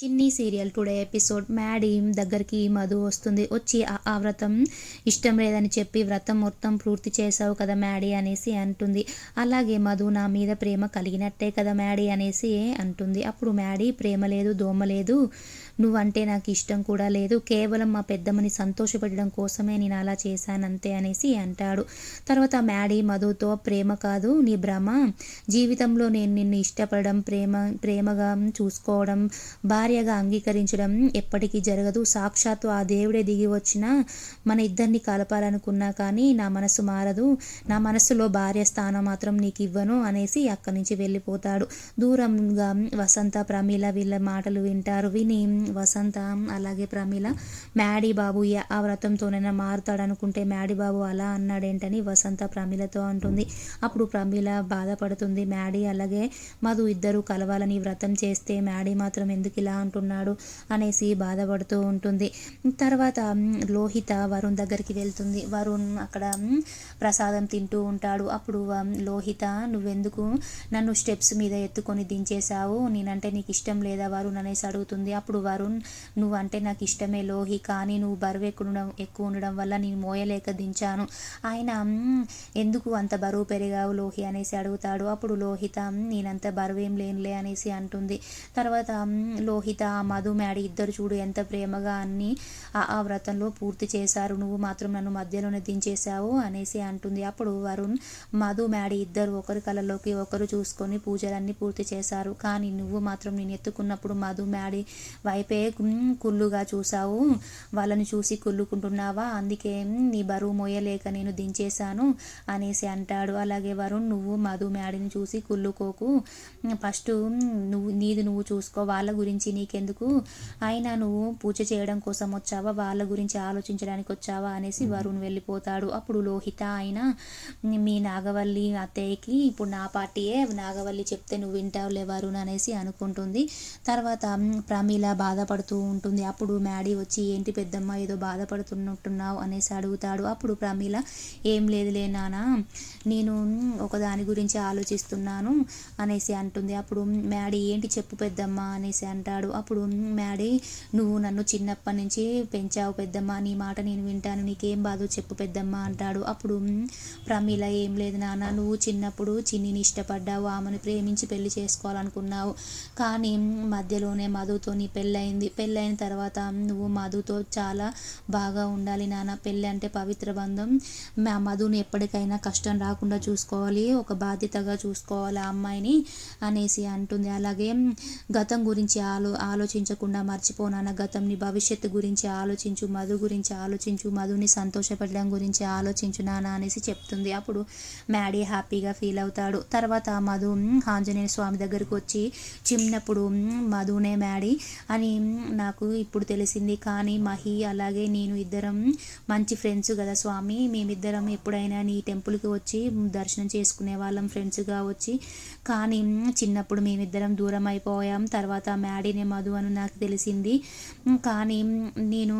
చిన్ని serial today episode. Maddy దగ్గరికి మధు వస్తుంది. వచ్చి ఆ వ్రతం ఇష్టం లేదని చెప్పి వ్రతం మొత్తం పూర్తి చేసావు కదా మ్యాడీ అనేసి అంటుంది. అలాగే మధు నా మీద ప్రేమ కలిగినట్టే కదా మ్యాడీ అనేసి అంటుంది. అప్పుడు మ్యాడీ ప్రేమ లేదు, దోమ లేదు, నువ్వంటే నాకు ఇష్టం కూడా లేదు, కేవలం మా పెద్దమ్మని సంతోషపెట్టడం కోసమే నేను అలా చేశానంతే అనేసి అంటాడు. తర్వాత మ్యాడీ మధుతో ప్రేమ కాదు నీ భ్రమ, జీవితంలో నేను నిన్ను ఇష్టపడడం, ప్రేమగా చూసుకోవడం, భార్యగా అంగీకరించడం ఎప్పటికీ జరగదు. సాక్షాత్తు ఆ దేవుడే దిగి వచ్చినా మన ఇద్దరిని కలపాలనుకున్నా కానీ నా మనసు మారదు. నా మనసులో భార్య స్థానం మాత్రం నీకు ఇవ్వను అనేసి అక్కడి నుంచి వెళ్ళిపోతాడు. దూరంగా వసంత, ప్రమీల వీళ్ళ మాటలు వింటారు. విని వసంత అలాగే ప్రమీల, మ్యాడీ బాబు ఆ వ్రతంతోనైనా మారుతాడనుకుంటే మ్యాడీ బాబు అలా అన్నాడేంటని వసంత ప్రమీలతో అంటుంది. అప్పుడు ప్రమీల బాధపడుతుంది. మ్యాడీ అలాగే మధు ఇద్దరు కలవాలని వ్రతం చేస్తే మ్యాడీ మాత్రం ఎందుకు ఇలా అంటున్నాడు అనేసి బాధపడుతూ ఉంటుంది. తర్వాత లోహిత వరుణ్ దగ్గరికి వెళ్తుంది. వరుణ్ అక్కడ ప్రసాదం తింటూ ఉంటాడు. అప్పుడు లోహిత, నువ్వెందుకు నన్ను స్టెప్స్ మీద ఎత్తుకొని దించేశావు, నేనంటే నీకు ఇష్టం లేదా వరుణ్ అనేసి అడుగుతుంది. అప్పుడు వరుణ్, నువ్వంటే నాకు ఇష్టమే లోహి, కానీ నువ్వు బరువు ఎక్కువ ఉండడం వల్ల నేను మోయలేక దించాను. ఆయన ఎందుకు అంత బరువు పెరిగావు లోహి అనేసి అడుగుతాడు. అప్పుడు లోహిత, నేనంత బరువేం లేనులే అనేసి అంటుంది. తర్వాత లోహిత, మధు మ్యాడీ ఇద్దరు చూడు ఎంత ప్రేమగా అన్ని ఆ వ్రతంలో పూర్తి చేశారు, నువ్వు మాత్రం నన్ను మధ్యలోనే దించేశావు అనేసి అంటుంది. అప్పుడు వరుణ్, మధు మ్యాడీ ఇద్దరు ఒకరి కళ్ళలోకి ఒకరు చూసుకొని పూజలన్నీ పూర్తి చేశారు, కానీ నువ్వు మాత్రం నేను ఎత్తుకున్నప్పుడు మధు మ్యాడీ వైపే కుళ్ళుగా చూసావు, వాళ్ళని చూసి కుళ్ళుకుంటున్నావా, అందుకే నీ బరువు మోయలేక నేను దించేశాను అనేసి అంటాడు. అలాగే వరుణ్, నువ్వు మధు మ్యాడీని చూసి కుళ్ళుకోకు, ఫస్ట్ నువ్వు చూసుకో, వాళ్ళ గురించి నీకెందుకు, అయినా నువ్వు పూజ చేయడం కోసం వచ్చావా, వాళ్ళ గురించి ఆలోచించడానికి వచ్చావా అనేసి వరుణ్ వెళ్ళిపోతాడు. అప్పుడు లోహిత, అయినా మీ నాగవల్లి అత్తయ్యకి ఇప్పుడు నా పార్టీయే, నాగవల్లి చెప్తే నువ్వు వింటావులే వరుణ్ అనేసి అనుకుంటుంది. తర్వాత ప్రమీల బాధపడుతూ ఉంటుంది. అప్పుడు మ్యాడీ వచ్చి, ఏంటి పెద్దమ్మ ఏదో బాధపడుతున్నట్టున్నావు అనేసి అడుగుతాడు. అప్పుడు ప్రమీల, ఏం లేదులే నాన్న, నేను ఒకదాని గురించి ఆలోచిస్తున్నాను అనేసి అంటుంది. అప్పుడు మ్యాడీ, ఏంటి చెప్పు పెద్దమ్మ అనేసి అంటాడు. అప్పుడు మ్యాడీ, నువ్వు నన్ను చిన్నప్పటి నుంచి పెంచావు పెద్దమ్మ, నీ మాట నేను వింటాను, నీకేం బాధో చెప్పు పెద్దమ్మ అంటాడు. అప్పుడు ప్రమీల, ఏం లేదు నాన్న, నువ్వు చిన్నప్పుడు చిన్నిని ఇష్టపడ్డావు, ఆమెను ప్రేమించి పెళ్లి చేసుకోవాలనుకున్నావు, కానీ మధ్యలోనే మధుతో నీ పెళ్ళైన తర్వాత నువ్వు మధుతో చాలా బాగా ఉండాలి నాన్న, పెళ్ళి అంటే పవిత్ర బంధం, మా మధుని ఎప్పటికైనా కష్టం రాకుండా చూసుకోవాలి, ఒక బాధ్యతగా చూసుకోవాలి ఆ అమ్మాయిని అనేసి అంటుంది. అలాగే గతం గురించి ఆలోచించకుండా మర్చిపో నాన్న, గతంని భవిష్యత్తు గురించి ఆలోచించు, మధు గురించి ఆలోచించు, మధుని సంతోషపెట్టడం గురించి ఆలోచించు నాన్న అనేసి చెప్తుంది. అప్పుడు మ్యాడీ హ్యాపీగా ఫీల్ అవుతాడు. తర్వాత మధు ఆంజనేయ స్వామి దగ్గరకు వచ్చి, చిన్నప్పుడు మధునే మ్యాడీ అని నాకు ఇప్పుడు తెలిసింది, కానీ మహి అలాగే నేను ఇద్దరం మంచి ఫ్రెండ్స్ కదా స్వామి, మేమిద్దరం ఎప్పుడైనా నీ టెంపుల్కి వచ్చి దర్శనం చేసుకునే వాళ్ళం ఫ్రెండ్స్గా వచ్చి, కానీ చిన్నప్పుడు మేమిద్దరం దూరం అయిపోయాం, తర్వాత మ్యాడీనే మధు అని నాకు తెలిసింది, కానీ నేను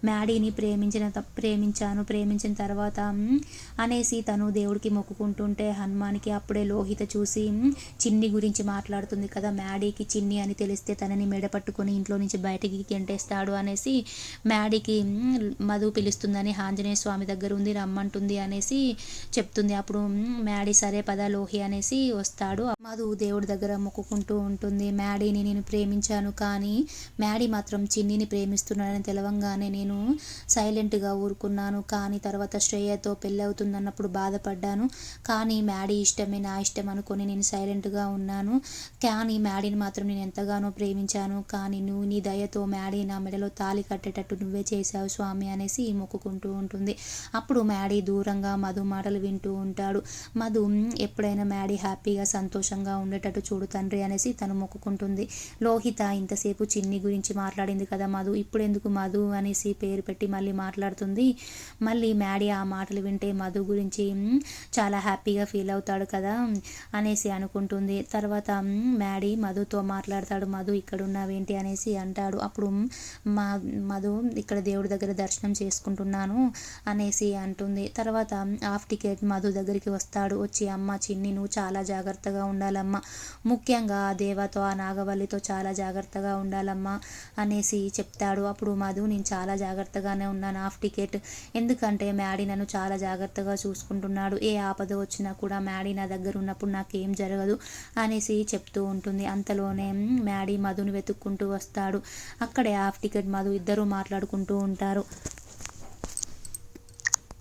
మ్యాడీని ప్రేమించిన తర్వాత అనేసి తను దేవుడికి మొక్కుకుంటుంటే హనుమాన్కి అప్పుడే లోహిత చూసి చిన్ని గురించి మాట్లాడుతుంది కదా, మ్యాడీకి చిన్ని అని తెలిస్తే తనని మెడపట్టుకొని ఇంట్లో నుంచి బయటికి గెంటేస్తాడు అనేసి మ్యాడీకి మధు పిలుస్తుందని ఆంజనేయ స్వామి దగ్గర ఉంది రమ్మంటుంది అనేసి చెప్తుంది. అప్పుడు మ్యాడీ సరే పద లోహి అనేసి వస్తాడు. మధు దేవుడి దగ్గర మొక్కుకుంటూ ఉంటుంది. మ్యాడీని నేను ప్రేమించాను, కానీ మ్యాడీ మాత్రం చిన్నిని ప్రేమిస్తున్నాడని తెలవంగానే నేను సైలెంట్గా ఊరుకున్నాను, కానీ తర్వాత శ్రేయతో పెళ్ళి అవుతుందన్నప్పుడు బాధపడ్డాను, కానీ మ్యాడీ ఇష్టమే నా ఇష్టం అనుకొని నేను సైలెంట్గా ఉన్నాను, కానీ మ్యాడీని మాత్రం నేను ఎంతగానో ప్రేమించాను, కానీ నువ్వు నీ దయతో మ్యాడీ నా మెడలో తాళి కట్టేటట్టు నువ్వే చేశావు స్వామి అనేసి మొక్కుకుంటూ ఉంటుంది. అప్పుడు మ్యాడీ దూరంగా మధు మాటలు వింటూ ఉంటాడు. మధు, ఎప్పుడైనా మ్యాడీ హ్యాపీగా సంతోషంగా ఉండేటట్టు చూడు తండ్రి అనేసి తను మొక్కుకుంటుంది. లోహిత, ఇంతసేపు చిన్ని గురించి మాట్లాడింది కదా మధు, ఇప్పుడు ఎందుకు మధు అనేసి పేరు పెట్టి మళ్ళీ మాట్లాడుతుంది. మళ్ళీ మ్యాడీ ఆ మాటలు వింటే మధు గురించి చాలా హ్యాపీగా ఫీల్ అవుతాడు కదా అనేసి అనుకుంటుంది. తర్వాత మ్యాడీ మధుతో మాట్లాడతాడు. మధు, ఇక్కడ ఉన్నావేంటి అనేసి అంటాడు. అప్పుడు మధు, ఇక్కడ దేవుడి దగ్గర దర్శనం చేసుకుంటున్నాను అనేసి అంటుంది. తర్వాత హాఫ్ టికెట్ మధు దగ్గరికి వస్తాడు. వచ్చి, అమ్మ చిన్ని, నువ్వు చాలా జాగ్రత్తగా ఉండాలమ్మా, ముఖ్యంగా ఆ దేవతో ఆ నాగవల్లితో చాలా జాగ్రత్త జాగ్రత్తగా ఉండాలమ్మా అనేసి చెప్తాడు. అప్పుడు మధు నేను చాలా జాగ్రత్తగానే ఉన్నాను హాఫ్ టికెట్, ఎందుకంటే మ్యాడీ నన్ను చాలా జాగ్రత్తగా చూసుకుంటున్నాడు, ఏ ఆపద వచ్చినా కూడా మ్యాడీ నా దగ్గర ఉన్నప్పుడు నాకేం జరగదు అనేసి చెప్తూ ఉంటుంది. అంతలోనే మ్యాడీ మధుని వెతుక్కుంటూ వస్తాడు. అక్కడే హాఫ్ టికెట్ మధు ఇద్దరు మాట్లాడుకుంటూ ఉంటారు.